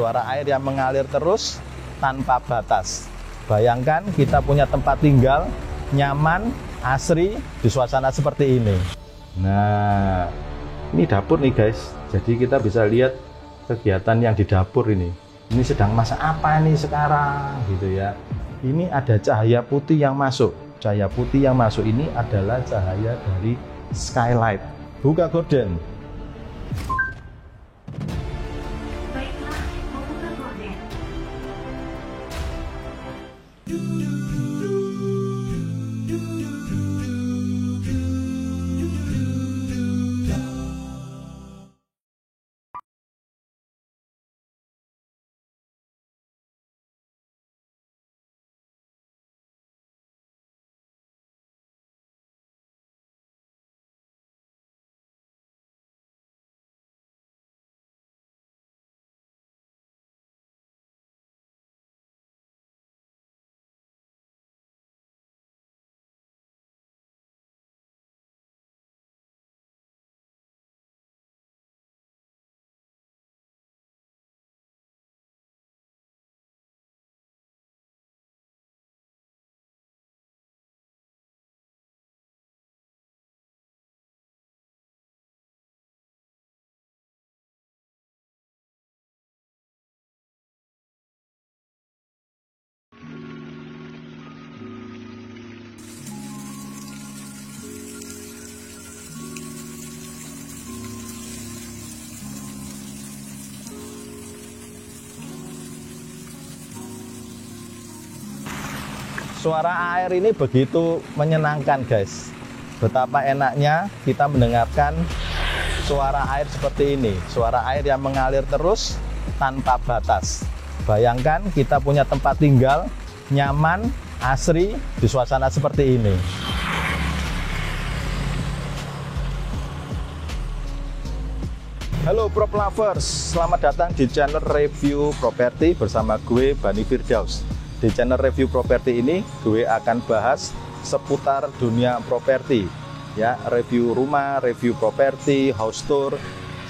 suara air yang mengalir terus tanpa batas. Bayangkan kita punya tempat tinggal nyaman, asri di suasana seperti ini. Nah, ini dapur nih guys. Jadi kita bisa lihat kegiatan yang di dapur ini. Ini sedang masak apa nih sekarang gitu ya. Ini ada cahaya putih yang masuk. Cahaya putih yang masuk ini adalah cahaya dari skylight. Buka gorden. Suara air ini begitu menyenangkan guys. Betapa enaknya kita mendengarkan suara air seperti ini. Suara air yang mengalir terus tanpa batas. Bayangkan kita punya tempat tinggal nyaman, asri di suasana seperti ini. Halo prop lovers, selamat datang di channel review properti bersama gue Bani Firdaus. Di channel review properti ini gue akan bahas seputar dunia properti ya, review rumah, review properti, house tour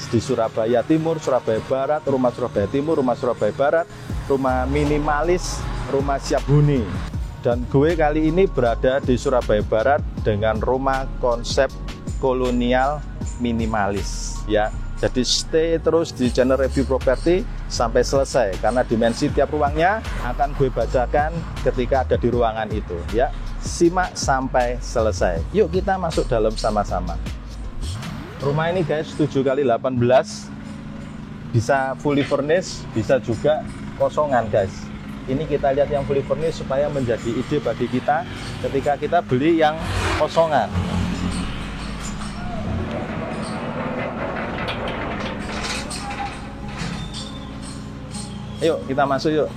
di Surabaya Timur, Surabaya Barat, rumah Surabaya Timur, rumah Surabaya Barat, rumah minimalis, rumah siap huni. Dan gue kali ini berada di Surabaya Barat dengan rumah konsep kolonial minimalis ya. Jadi stay terus di channel review properti sampai selesai, karena dimensi tiap ruangnya akan gue bacakan ketika ada di ruangan itu ya. Simak sampai selesai. Yuk kita masuk dalam sama-sama. Rumah ini guys 7x18, bisa fully furnished, bisa juga kosongan guys. Ini kita lihat yang fully furnished supaya menjadi ide bagi kita ketika kita beli yang kosongan. Yuk kita masuk yuk.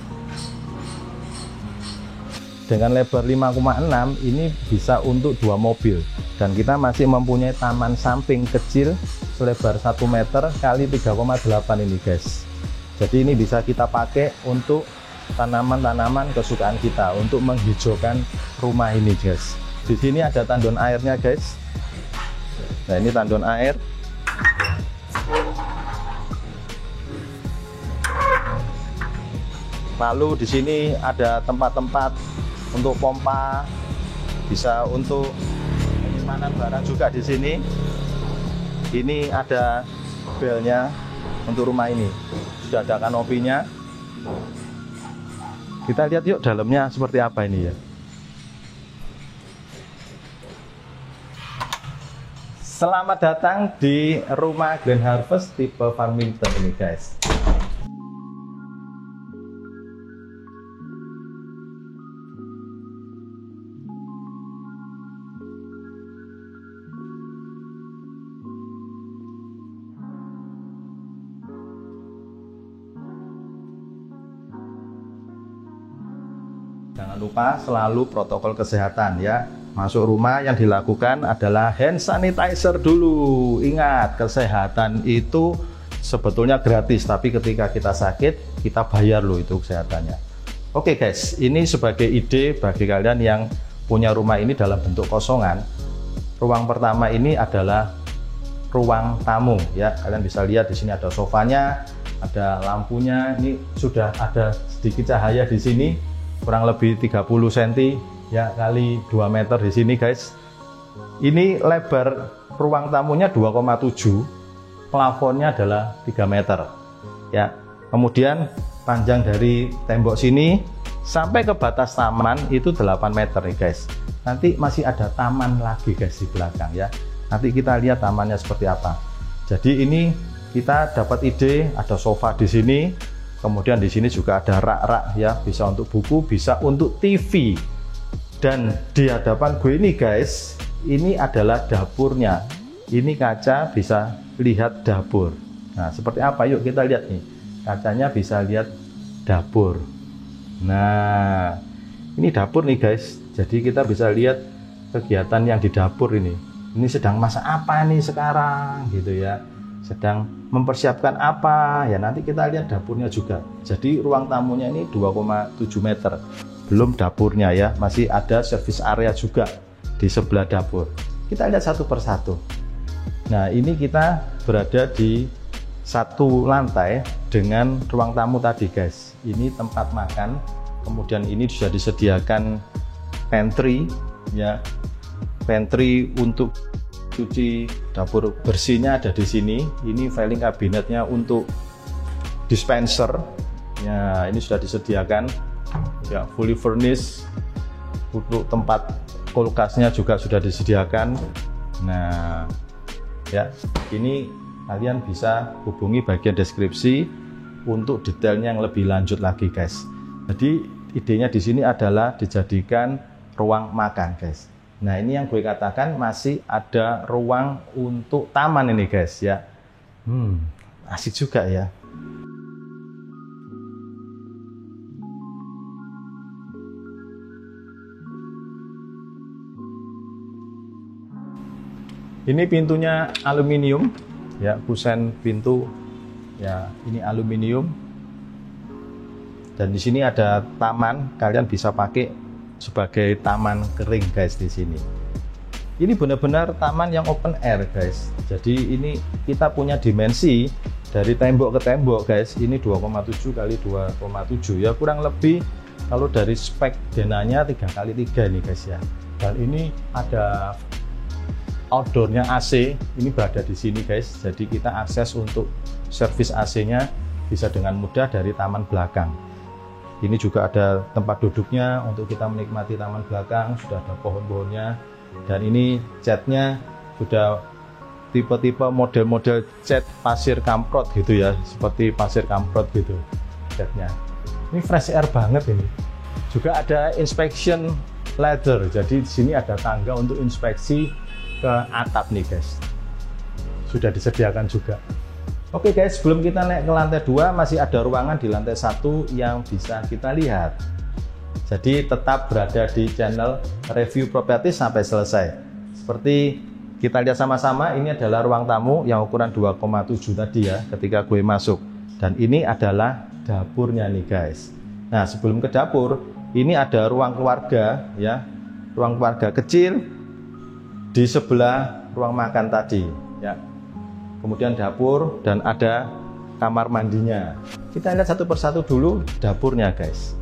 Dengan lebar 5,6 ini bisa untuk 2 mobil. Dan kita masih mempunyai taman samping kecil selebar 1 meter kali 3,8 ini guys. Jadi ini bisa kita pakai untuk tanaman-tanaman kesukaan kita, untuk menghijaukan rumah ini guys. Di sini ada tandon airnya guys. Nah ini tandon air. Lalu di sini ada tempat-tempat untuk pompa, bisa untuk penyimpanan barang juga di sini. Ini ada belnya untuk rumah ini. Sudah ada kanopinya. Kita lihat yuk dalamnya seperti apa ini ya. Selamat datang di rumah Grand Harvest tipe Farmington ini guys. Jangan lupa selalu protokol kesehatan ya. Masuk rumah yang dilakukan adalah hand sanitizer dulu. Ingat, kesehatan itu sebetulnya gratis, tapi ketika kita sakit, kita bayar loh itu kesehatannya. Oke guys, ini sebagai ide bagi kalian yang punya rumah ini dalam bentuk kosongan. Ruang pertama ini adalah ruang tamu ya. Kalian bisa lihat di sini ada sofanya, ada lampunya. Ini sudah ada sedikit cahaya di sini, kurang lebih 30 cm ya kali 2 meter di sini guys. Ini lebar ruang tamunya 2,7, plafonnya adalah 3 meter ya. Kemudian panjang dari tembok sini sampai ke batas taman itu 8 meter nih guys. Nanti masih ada taman lagi guys di belakang ya. Nanti kita lihat tamannya seperti apa. Jadi ini kita dapat ide, ada sofa di sini. Kemudian di sini juga ada rak-rak ya, bisa untuk buku, bisa untuk TV. Dan di hadapan gue ini guys, ini adalah dapurnya. Ini kaca bisa lihat dapur. Nah, seperti apa? Yuk kita lihat nih. Kacanya bisa lihat dapur. Nah, ini dapur nih guys. Jadi kita bisa lihat kegiatan yang di dapur ini. Ini sedang masak apa nih sekarang gitu ya. Sedang mempersiapkan apa ya, nanti kita lihat dapurnya juga. Jadi ruang tamunya ini 2,7 meter. Belum dapurnya ya, masih ada service area juga di sebelah dapur. Kita lihat satu persatu. Nah, ini kita berada di satu lantai dengan ruang tamu tadi guys. Ini tempat makan, kemudian ini sudah disediakan pantry ya, pantry untuk cuci, dapur bersihnya ada di sini. Ini filing kabinetnya untuk dispenser ya, ini sudah disediakan ya, fully furnished. Untuk tempat kulkasnya juga sudah disediakan. Nah ya, ini kalian bisa hubungi bagian deskripsi untuk detailnya yang lebih lanjut lagi guys. Jadi idenya di sini adalah dijadikan ruang makan guys. Nah, ini yang gue katakan masih ada ruang untuk taman ini guys ya. Asik juga ya. Ini pintunya aluminium ya, kusen pintu ya, ini aluminium. Dan di sini ada taman, kalian bisa pakai sebagai taman kering guys di sini. Ini benar-benar taman yang open air guys. Jadi ini kita punya dimensi dari tembok ke tembok guys. Ini 2,7 kali 2,7 ya, kurang lebih kalau dari spek denanya 3 kali 3 nih guys ya. Dan ini ada outdoornya AC, ini berada di sini guys. Jadi kita akses untuk servis AC-nya bisa dengan mudah dari taman belakang. Ini juga ada tempat duduknya untuk kita menikmati taman belakang, sudah ada pohon-pohonnya. Dan ini catnya sudah tipe-tipe model-model cat pasir kamprot gitu ya, seperti pasir kamprot gitu catnya. Ini fresh air banget ini. Juga ada inspection ladder, jadi di sini ada tangga untuk inspeksi ke atap nih guys, sudah disediakan juga. Oke guys, sebelum kita naik ke lantai 2 masih ada ruangan di lantai 1 yang bisa kita lihat. Jadi tetap berada di channel review properti sampai selesai. Seperti kita lihat sama-sama, ini adalah ruang tamu yang ukuran 2,7 tadi ya ketika gue masuk. Dan ini adalah dapurnya nih guys. Nah, sebelum ke dapur, ini ada ruang keluarga ya, ruang keluarga kecil di sebelah ruang makan tadi ya. Kemudian dapur dan ada kamar mandinya. Kita lihat satu persatu dulu dapurnya guys.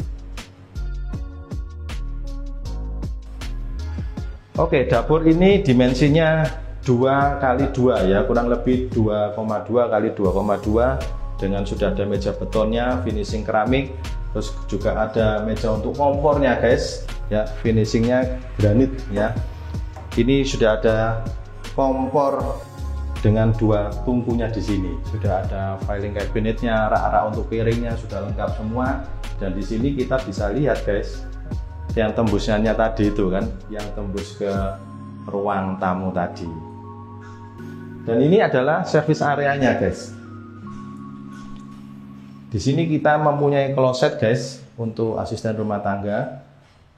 Oke, dapur ini dimensinya 2 kali 2 ya, kurang lebih 2,2 kali 2,2 dengan sudah ada meja betonnya, finishing keramik, terus juga ada meja untuk kompornya guys ya, finishingnya granit ya. Ini sudah ada kompor dengan 2 tungkunya di sini. Sudah ada filing kabinetnya, rak-rak untuk piringnya sudah lengkap semua. Dan di sini kita bisa lihat guys, yang tembusnya tadi itu kan, yang tembus ke ruang tamu tadi. Dan ini adalah service areanya guys. Di sini kita mempunyai kloset guys untuk asisten rumah tangga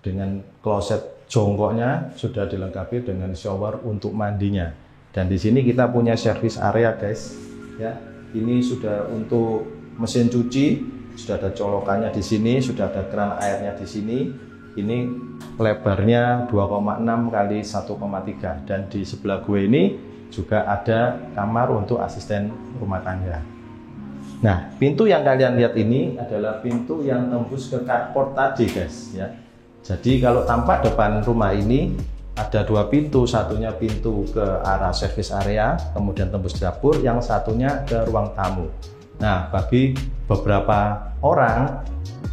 dengan kloset jongkoknya, sudah dilengkapi dengan shower untuk mandinya. Dan di sini kita punya service area guys ya. Ini sudah untuk mesin cuci, sudah ada colokannya di sini, sudah ada keran airnya di sini. Ini lebarnya 2,6 kali 1,3, dan di sebelah gue ini juga ada kamar untuk asisten rumah tangga. Nah, pintu yang kalian lihat ini adalah pintu yang tembus ke carport tadi guys ya. Jadi kalau tampak depan rumah ini ada dua pintu, satunya pintu ke arah service area, kemudian tembus dapur, yang satunya ke ruang tamu. Nah, bagi beberapa orang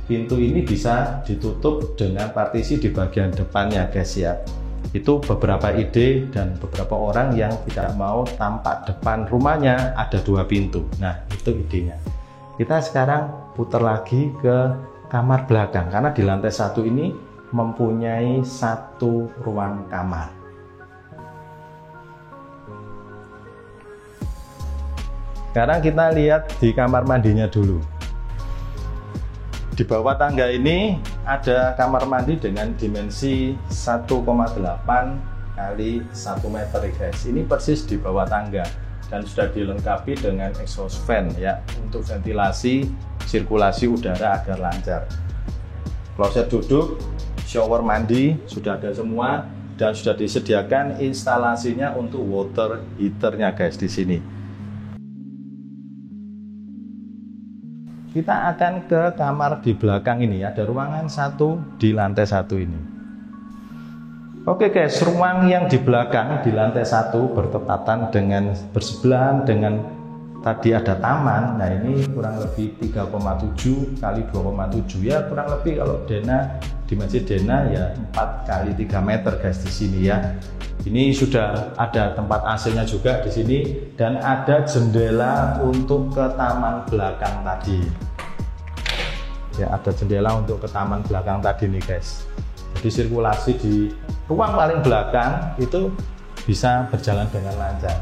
pintu ini bisa ditutup dengan partisi di bagian depannya guys ya. Itu beberapa ide dan beberapa orang yang tidak mau tampak depan rumahnya ada dua pintu. Nah, itu idenya. Kita sekarang putar lagi ke kamar belakang karena di lantai satu ini mempunyai satu ruang kamar. Sekarang kita lihat di kamar mandinya dulu. Di bawah tangga ini ada kamar mandi dengan dimensi 1,8 kali 1 meter guys. Ini persis di bawah tangga dan sudah dilengkapi dengan exhaust fan ya untuk ventilasi sirkulasi udara agar lancar. Kloset duduk, shower mandi sudah ada semua dan sudah disediakan instalasinya untuk water heaternya guys di sini. Kita akan ke kamar di belakang ini, ada ruangan satu di lantai satu ini. Oke guys, ruang yang di belakang di lantai satu bertepatan dengan bersebelahan dengan tadi ada taman. Nah ini kurang lebih 3,7 kali 2,7 ya, kurang lebih kalau Dena di Masjid Dena ya 4 kali 3 meter guys di sini ya. Ini sudah ada tempat AC-nya juga di sini dan ada jendela untuk ke taman belakang tadi. Ya, ada jendela untuk ke taman belakang tadi nih guys. Jadi sirkulasi di ruang paling belakang itu bisa berjalan dengan lancar.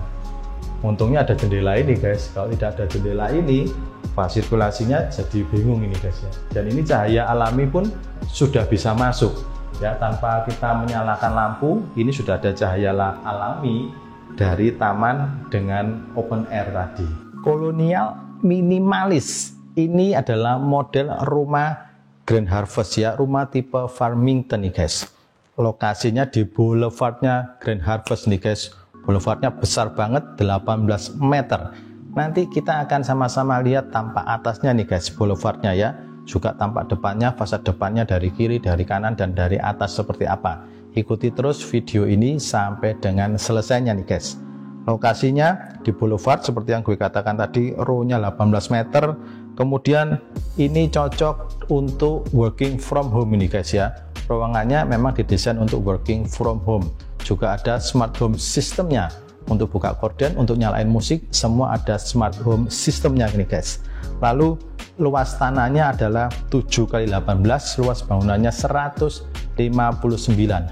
Untungnya ada jendela ini guys. Kalau tidak ada jendela ini, sirkulasinya jadi bingung ini guys ya. Dan ini cahaya alami pun sudah bisa masuk. Ya, tanpa kita menyalakan lampu, ini sudah ada cahaya alami dari taman dengan open air tadi. Kolonial minimalis. Ini adalah model rumah Grand Harvest ya, rumah tipe Farmington nih guys. Lokasinya di boulevardnya Grand Harvest nih guys. Boulevardnya besar banget, 18 meter. Nanti kita akan sama-sama lihat tampak atasnya nih guys, boulevardnya ya. Juga tampak depannya, fasad depannya dari kiri, dari kanan, dan dari atas seperti apa. Ikuti terus video ini sampai dengan selesainya nih guys. Lokasinya di boulevard seperti yang gue katakan tadi, row-nya 18 meter. Kemudian ini cocok untuk working from home ini guys ya. Ruangannya memang didesain untuk working from home. Juga ada smart home sistemnya. Untuk buka korden, untuk nyalain musik, semua ada smart home sistemnya ini guys. Lalu luas tanahnya adalah 7 kali 18, luas bangunannya 159,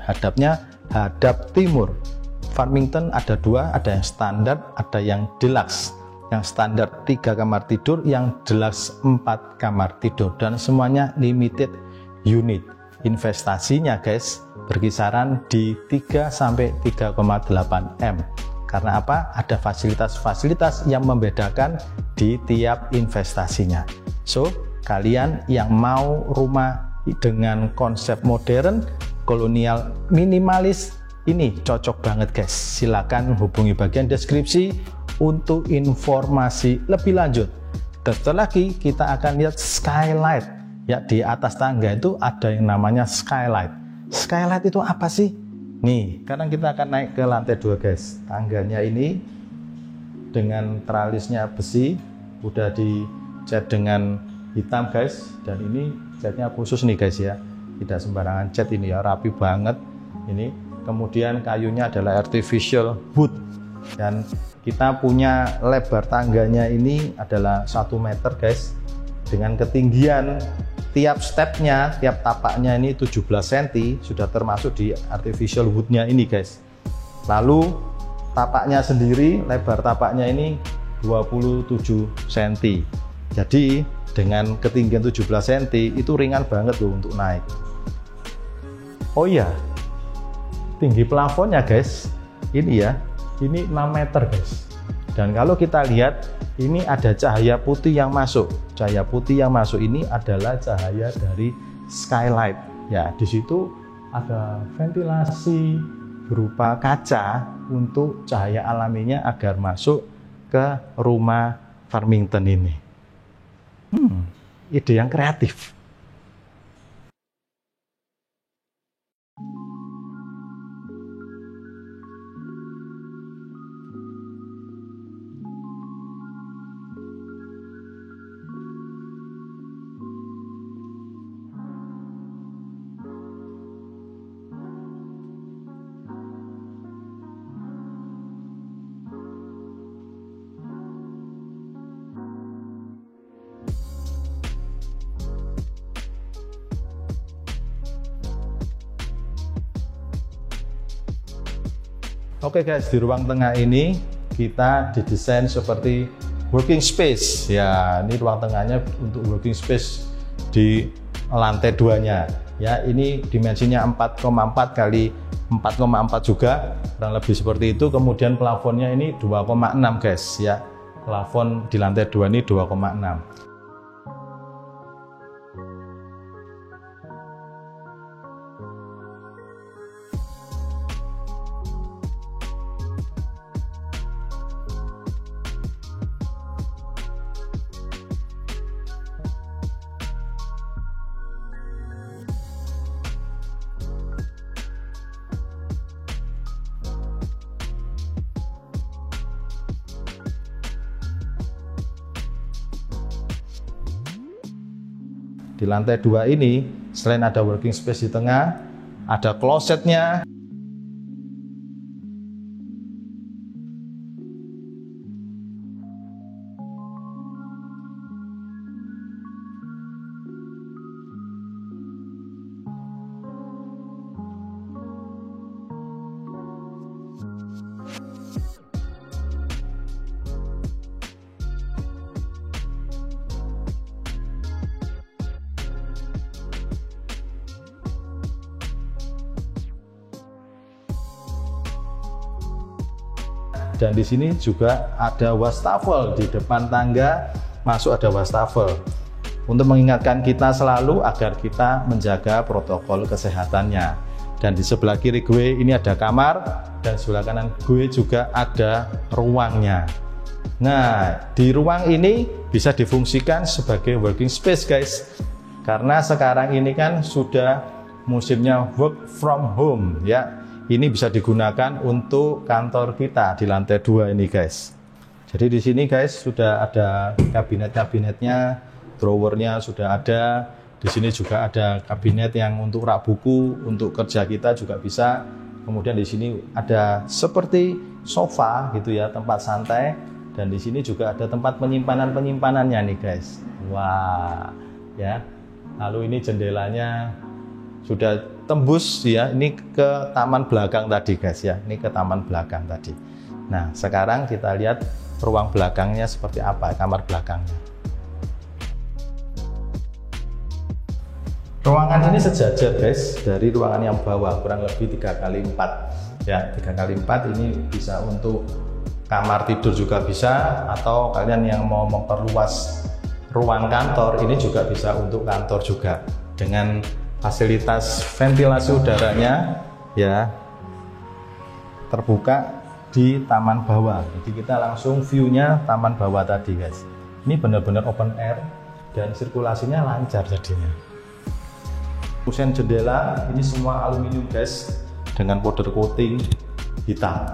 hadapnya hadap timur. Farmington ada dua, ada yang standar, ada yang deluxe. Yang standar 3 kamar tidur, yang deluxe 4 kamar tidur, dan semuanya limited unit. Investasinya guys berkisaran di 3 sampai 3,8 M. Karena apa? Ada fasilitas-fasilitas yang membedakan di tiap investasinya. So, kalian yang mau rumah dengan konsep modern, kolonial, minimalis, ini cocok banget guys. Silakan hubungi bagian deskripsi untuk informasi lebih lanjut. Setelah lagi kita akan lihat skylight. Ya, di atas tangga itu ada yang namanya skylight. Skylight itu apa sih? Nih, sekarang kita akan naik ke lantai 2 guys. Tangganya ini dengan tralisnya besi, udah dicat dengan hitam guys, dan ini catnya khusus nih guys ya, tidak sembarangan cat ini ya, rapi banget ini. Kemudian kayunya adalah artificial wood, dan kita punya lebar tangganya ini adalah 1 meter guys, dengan ketinggian tiap stepnya, tiap tapaknya ini 17 cm, sudah termasuk di artificial woodnya ini guys. Lalu tapaknya sendiri, lebar tapaknya ini 27 cm. Jadi dengan ketinggian 17 cm itu ringan banget loh untuk naik. Oh iya, tinggi plafonnya guys, ini ya, ini 6 meter guys. Dan kalau kita lihat, ini ada cahaya putih yang masuk. Cahaya putih yang masuk ini adalah cahaya dari skylight. Ya, di situ ada ventilasi berupa kaca untuk cahaya alaminya agar masuk ke rumah Farmington ini. Ide yang kreatif. Oke guys, di ruang tengah ini kita didesain seperti working space. Ya, ini ruang tengahnya untuk working space di lantai 2-nya. Ya, ini dimensinya 4,4 kali 4,4 juga, kurang lebih seperti itu. Kemudian plafonnya ini 2,6 guys ya. Plafon di lantai 2 ini 2,6. Di lantai 2 ini, selain ada working space di tengah, ada klosetnya. Dan di sini juga ada wastafel, di depan tangga masuk ada wastafel untuk mengingatkan kita selalu agar kita menjaga protokol kesehatannya. Dan di sebelah kiri gue ini ada kamar, dan sebelah kanan gue juga ada ruangnya. Nah, di ruang ini bisa difungsikan sebagai working space guys, karena sekarang ini kan sudah musimnya work from home ya. Ini bisa digunakan untuk kantor kita di lantai 2 ini guys. Jadi di sini guys sudah ada kabinet-kabinetnya, drawernya sudah ada. Di sini juga ada kabinet yang untuk rak buku, untuk kerja kita juga bisa. Kemudian di sini ada seperti sofa gitu ya, tempat santai. Dan di sini juga ada tempat penyimpanannya nih guys. Wah, ya. Lalu ini jendelanya sudah tembus ya, ini ke taman belakang tadi guys ya, ini ke taman belakang tadi. Nah, sekarang kita lihat ruang belakangnya seperti apa, kamar belakangnya. Ruangan ini sejajar guys, dari ruangan yang bawah kurang lebih 3x4 ya, 3x4 ini bisa untuk kamar tidur juga bisa, atau kalian yang mau memperluas ruang kantor ini juga bisa untuk kantor juga, dengan fasilitas ventilasi udaranya ya terbuka di taman bawah. Jadi kita langsung view-nya taman bawah tadi guys. Ini benar-benar open air dan sirkulasinya lancar jadinya. Kusen jendela ini semua aluminium guys, dengan powder coating hitam.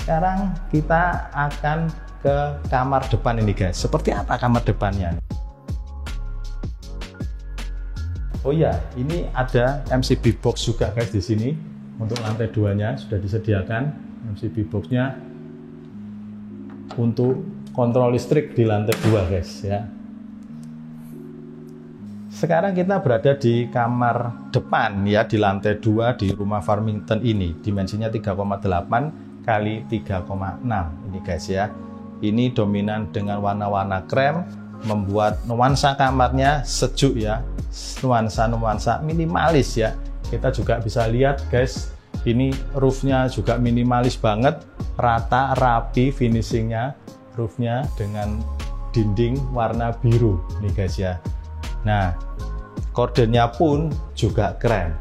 Sekarang kita akan ke kamar depan ini guys. Seperti apa kamar depannya? Oh ya, ini ada MCB box juga guys di sini. Untuk lantai 2-nya sudah disediakan MCB box-nya untuk kontrol listrik di lantai 2 guys ya. Sekarang kita berada di kamar depan ya, di lantai 2 di rumah Farmington ini. Dimensinya 3,8 kali 3,6 ini guys ya. Ini dominan dengan warna-warna krem, membuat nuansa kamarnya sejuk ya, nuansa minimalis ya. Kita juga bisa lihat guys, ini roofnya juga minimalis banget, rata, rapi finishingnya, roofnya dengan dinding warna biru nih guys ya. Nah, kordennya pun juga keren.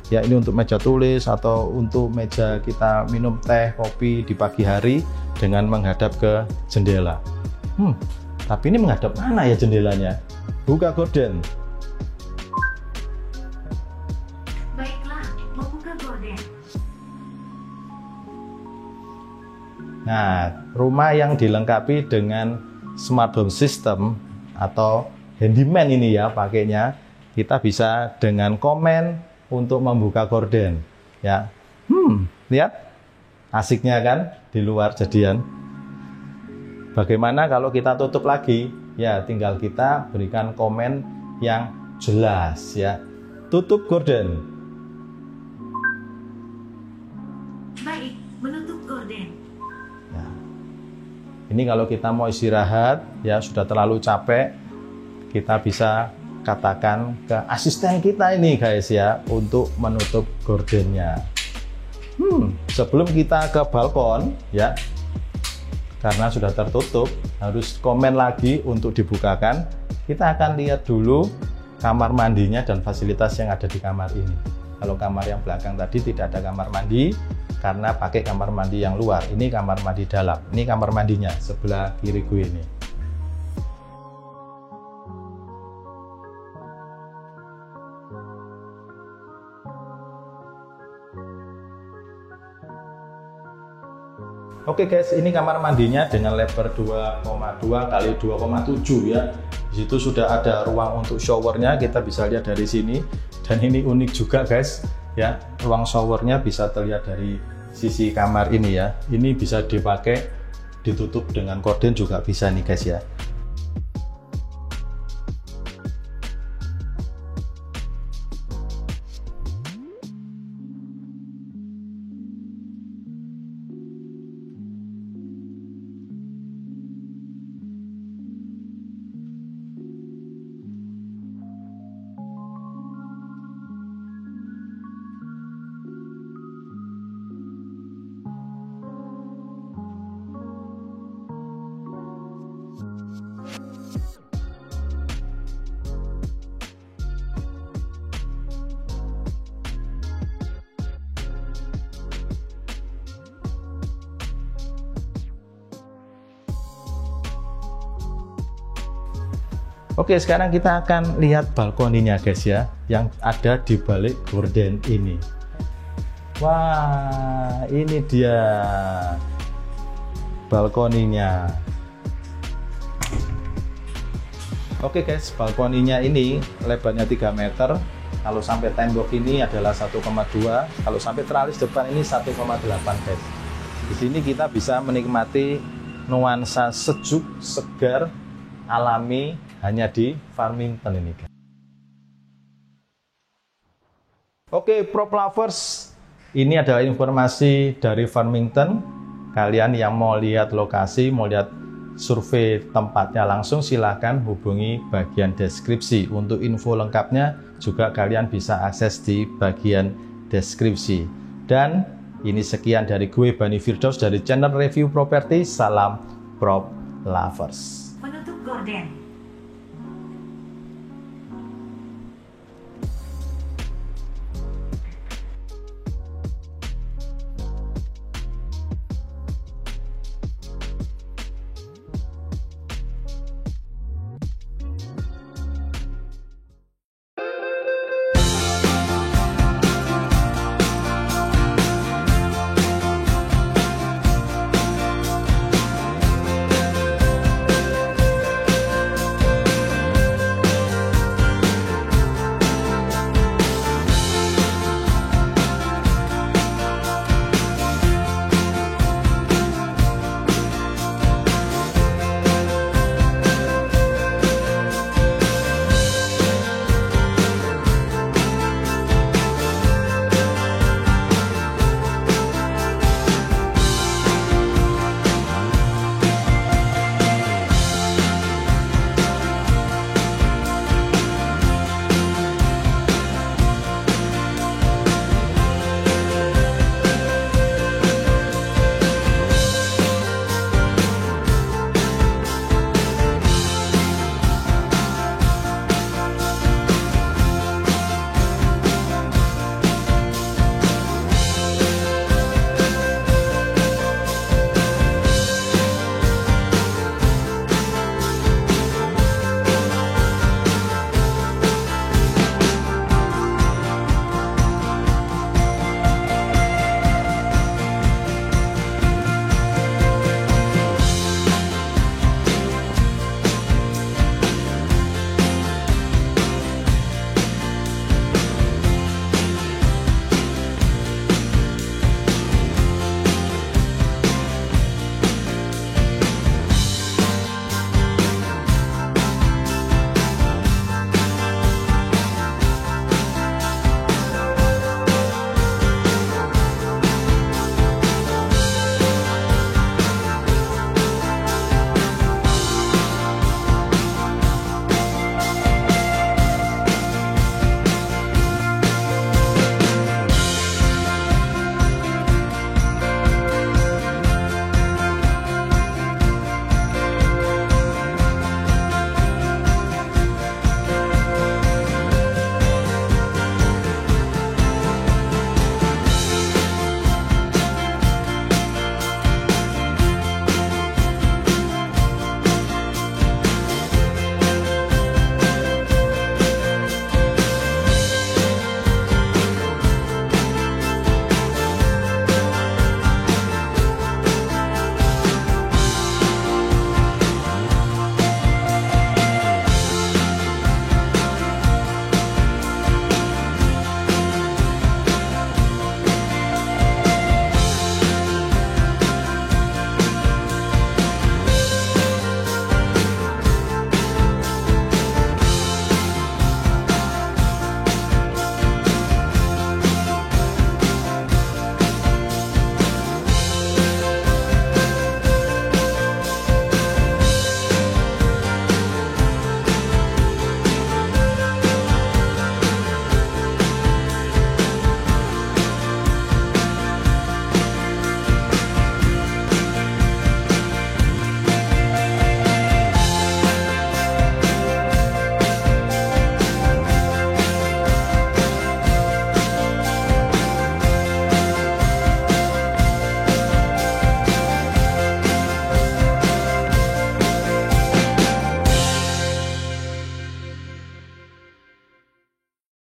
Ya, ini untuk meja tulis atau untuk meja kita minum teh, kopi di pagi hari dengan menghadap ke jendela. Tapi ini menghadap mana ya jendelanya? Buka gorden. Baiklah, membuka gorden. Nah, rumah yang dilengkapi dengan smart home system atau handyman ini ya pakainya, kita bisa dengan komen untuk membuka gorden ya. Lihat asiknya kan di luar jadian. Bagaimana kalau kita tutup lagi? Ya, tinggal kita berikan komen yang jelas ya. Tutup gorden. Baik, menutup gorden. Ya. Ini kalau kita mau istirahat, ya sudah terlalu capek, kita bisa katakan ke asisten kita ini guys ya, untuk menutup gordennya. Sebelum kita ke balkon ya, karena sudah tertutup, harus komen lagi untuk dibukakan. Kita akan lihat dulu kamar mandinya dan fasilitas yang ada di kamar ini. Kalau kamar yang belakang tadi tidak ada kamar mandi, karena pakai kamar mandi yang luar. Ini kamar mandi dalam. Ini kamar mandinya sebelah kiri gue ini. Oke guys, ini kamar mandinya dengan lebar 2,2 kali 2,7 ya. Di situ sudah ada ruang untuk showernya, kita bisa lihat dari sini. Dan ini unik juga guys ya, ruang showernya bisa terlihat dari sisi kamar ini ya. Ini bisa dipakai, ditutup dengan gorden juga bisa nih guys ya. Oke, sekarang kita akan lihat balkoninya guys ya, yang ada di balik gorden ini. Wah, ini dia balkoninya. Oke guys, balkoninya ini lebarnya 3 meter. Kalau sampai tembok ini adalah 1,2. Kalau sampai teralis depan ini 1,8 guys. Di sini kita bisa menikmati nuansa sejuk, segar, alami hanya di Farmington ini. Oke, prop lovers, ini adalah informasi dari Farmington. Kalian yang mau lihat lokasi, mau lihat survei tempatnya langsung, silahkan hubungi bagian deskripsi. Untuk info lengkapnya juga kalian bisa akses di bagian deskripsi. Dan ini sekian dari gue, Bani Firdaus, dari channel Review Properti. Salam Prop Lovers. Menutup gorden.